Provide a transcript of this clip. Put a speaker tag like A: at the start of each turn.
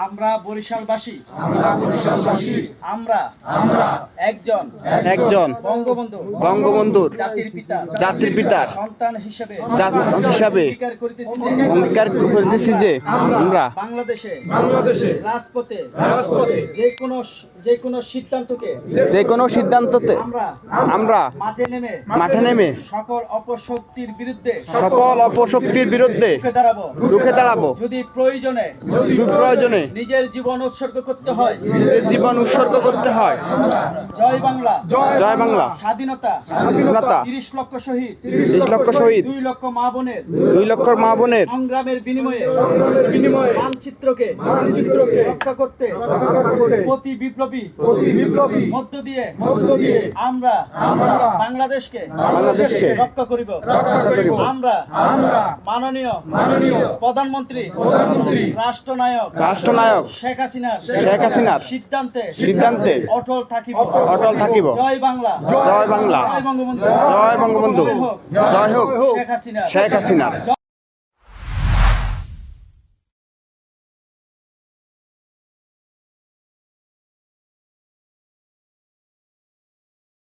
A: আমরা বরিশালবাসী আমরা একজন
B: বঙ্গবন্ধুর
A: জাতির পিতার
B: সন্তান
A: হিসেবে
B: অঙ্গীকার করিতেছি যে আমরা
A: বাংলাদেশে রাজপথে যে কোনো সিদ্ধান্তকে
B: আমরা
A: মাঠে নেমে সকল অপশক্তির বিরুদ্ধে
B: রুখে দাঁড়াবো।
A: যদি প্রয়োজনে নিজের জীবন উৎসর্গ করতে হয় জয় বাংলা স্বাধীনতা 30 লক্ষ শহীদ 2 লক্ষ মা বোনের সংগ্রামের বিনিময়ে মানচিত্রকে রক্ষা করতে প্রতি বিপ্লবী মধ্য দিয়ে আমরা বাংলাদেশকে রক্ষা করিব। আমরা মাননীয় প্রধানমন্ত্রী রাষ্ট্রনায়ক শেখ হাসিনার সিদ্ধান্তে অটল থাকিব। জয় বাংলা,
B: জয় বঙ্গবন্ধু, জয় হোক
A: শেখ হাসিনা।